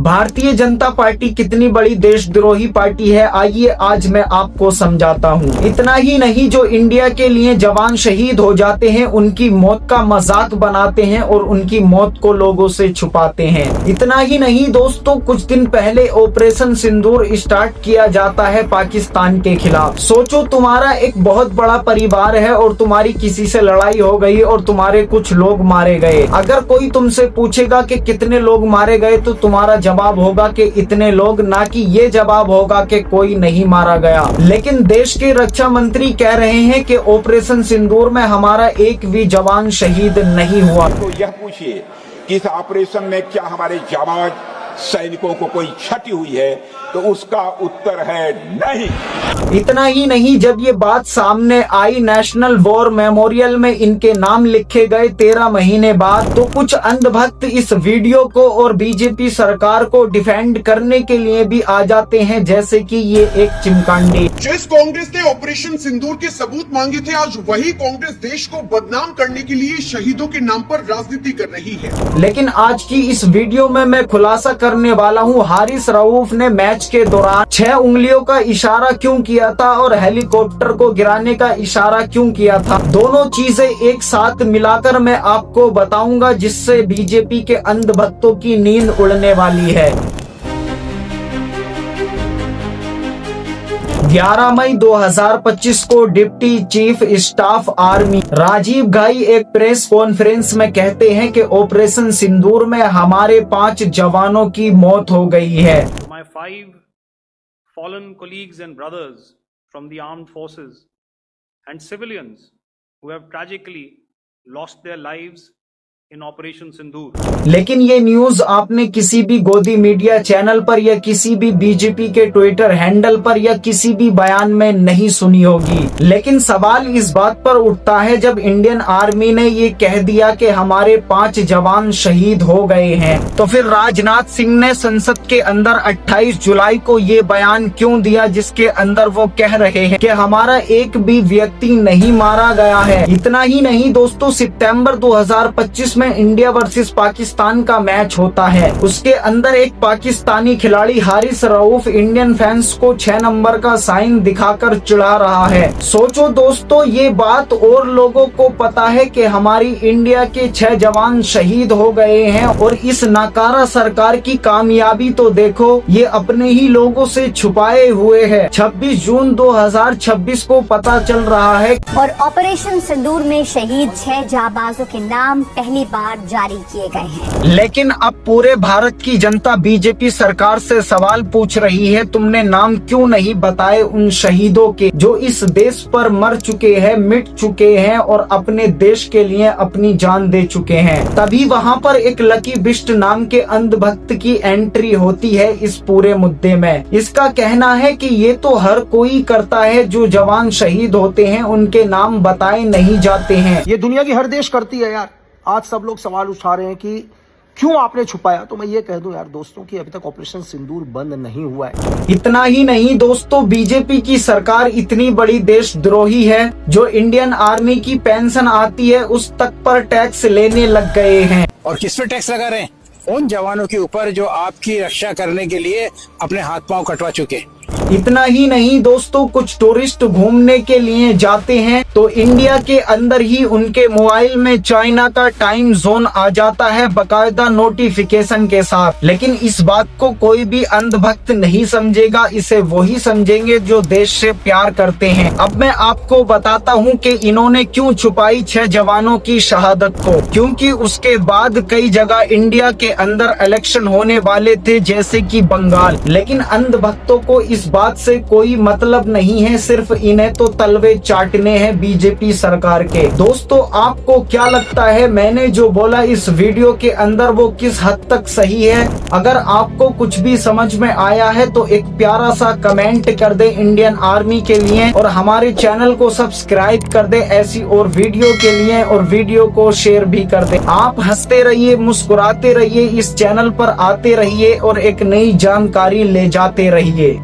Bharatiya Janata party कितनी बड़ी देशद्रोही पार्टी है, आइए आज मैं आपको समझाता हूँ। इतना ही नहीं, जो इंडिया के लिए जवान शहीद हो जाते हैं उनकी मौत का मजाक बनाते हैं और उनकी मौत को लोगों से छुपाते हैं। इतना ही नहीं दोस्तों, कुछ दिन पहले ऑपरेशन सिंदूर स्टार्ट किया जाता है पाकिस्तान के खिलाफ। सोचो, तुम्हारा एक बहुत बड़ा परिवार है और तुम्हारी किसी से लड़ाई हो गई और तुम्हारे कुछ लोग मारे गए। अगर कोई तुमसे पूछेगा कि कितने लोग मारे गए तो तुम्हारा जवाब होगा कि इतने लोग, ना कि ये जवाब होगा कि कोई नहीं मारा गया। लेकिन देश के रक्षा मंत्री कह रहे हैं कि ऑपरेशन सिंदूर में हमारा एक भी जवान शहीद नहीं हुआ। तो यह पूछिए कि इस ऑपरेशन में क्या हमारे जाबाज सैनिकों को कोई क्षति हुई है, तो उसका उत्तर है नहीं। इतना ही नहीं, जब ये बात सामने आई, नेशनल वॉर मेमोरियल में इनके नाम लिखे गए 13 महीने बाद, तो कुछ अंधभक्त इस वीडियो को और बीजेपी सरकार को डिफेंड करने के लिए भी आ जाते हैं, जैसे कि ये एक चिमकांडी। जिस कांग्रेस ने ऑपरेशन सिंदूर के सबूत मांगे थे, आज वही कांग्रेस देश को बदनाम करने के लिए शहीदों के नाम पर राजनीति कर रही है। लेकिन आज की इस वीडियो में मैं खुलासा करने वाला हूँ, हारिस रऊफ ने मैच के दौरान 6 उंगलियों का इशारा क्यों किया था और हेलीकॉप्टर को गिराने का इशारा क्यों किया था। दोनों चीजें एक साथ मिलाकर मैं आपको बताऊंगा, जिससे बीजेपी के अंधभक्तों की नींद उड़ने वाली है। 11 मई 2025 को deputy chief staff army Rajiv Ghai एक प्रेस कॉन्फ्रेंस में कहते हैं कि ऑपरेशन सिंदूर में हमारे 5 जवानों की मौत हो गई है। My 5 fallen colleagues and brothers from the armed forces and civilians who have tragically lost their lives in Operation Sindoor। लेकिन ये न्यूज आपने किसी भी गोदी मीडिया चैनल पर या किसी भी बीजेपी के ट्विटर हैंडल पर या किसी भी बयान में नहीं सुनी होगी। लेकिन सवाल इस बात पर उठता है, जब इंडियन आर्मी ने ये कह दिया कि हमारे 5 जवान शहीद हो गए हैं, तो फिर राजनाथ सिंह ने संसद के अंदर 28 जुलाई को ये बयान क्यों दिया, जिसके अंदर वो कह रहे हैं कि हमारा एक भी व्यक्ति नहीं मारा गया है। इतना ही नहीं दोस्तों, सितंबर 2025 में इंडिया वर्सेस पाकिस्तान का मैच होता है। उसके अंदर एक पाकिस्तानी खिलाड़ी हारिस रऊफ इंडियन फैंस को 6 नंबर का साइन दिखाकर चिढ़ा रहा है। सोचो दोस्तों, ये बात और लोगों को पता है कि हमारी इंडिया के 6 जवान शहीद हो गए हैं, और इस नाकारा सरकार की कामयाबी तो देखो, ये अपने ही लोगों से छुपाए हुए है। 26 जून 2026 को पता चल रहा है और ऑपरेशन सिंदूर में शहीद 6 जाबाजों के नाम पहली बार जारी किए गए हैं। लेकिन अब पूरे भारत की जनता बीजेपी सरकार से सवाल पूछ रही है, तुमने नाम क्यों नहीं बताए उन शहीदों के जो इस देश पर मर चुके हैं, मिट चुके हैं और अपने देश के लिए अपनी जान दे चुके हैं। तभी वहाँ पर एक लकी बिष्ट नाम के अंधभक्त की एंट्री होती है इस पूरे मुद्दे में। इसका कहना है कि ये तो हर कोई करता है, जो जवान शहीद होते हैं उनके नाम बताए नहीं जाते हैं। ये दुनिया की हर देश करती है यार। आज सब लोग सवाल उठा रहे हैं कि क्यों आपने छुपाया, तो मैं ये कह दूं यार दोस्तों कि अभी तक ऑपरेशन सिंदूर बंद नहीं हुआ है। इतना ही नहीं दोस्तों, बीजेपी की सरकार इतनी बड़ी देशद्रोही है, जो इंडियन आर्मी की पेंशन आती है उस तक पर टैक्स लेने लग गए हैं। और किस पे टैक्स लगा रहे हैं? उन जवानों के ऊपर जो आपकी रक्षा करने के लिए अपने हाथ पांव कटवा चुके। इतना ही नहीं दोस्तों, कुछ टूरिस्ट घूमने के लिए जाते हैं तो इंडिया के अंदर ही उनके मोबाइल में चाइना का टाइम जोन आ जाता है बकायदा नोटिफिकेशन के साथ। लेकिन इस बात को कोई भी अंधभक्त नहीं समझेगा, इसे वही समझेंगे जो देश से प्यार करते हैं। अब मैं आपको बताता हूँ कि इन्होंने क्यों छुपाई 6 जवानों की शहादत को। क्योंकि उसके बाद कई जगह इंडिया के अंदर इलेक्शन होने वाले थे, जैसे कि बंगाल। लेकिन अंधभक्तों को इस बात से कोई मतलब नहीं है, सिर्फ इन्हें तो तलवे चाटने हैं बीजेपी सरकार के। दोस्तों, आपको क्या लगता है मैंने जो बोला इस वीडियो के अंदर वो किस हद तक सही है? अगर आपको कुछ भी समझ में आया है तो एक प्यारा सा कमेंट कर दे इंडियन आर्मी के लिए, और हमारे चैनल को सब्सक्राइब कर दे ऐसी और वीडियो के लिए, और वीडियो को शेयर भी कर दे। आप हंसते रहिए, मुस्कुराते रहिए, इस चैनल पर आते रहिए और एक नई जानकारी ले जाते रहिए।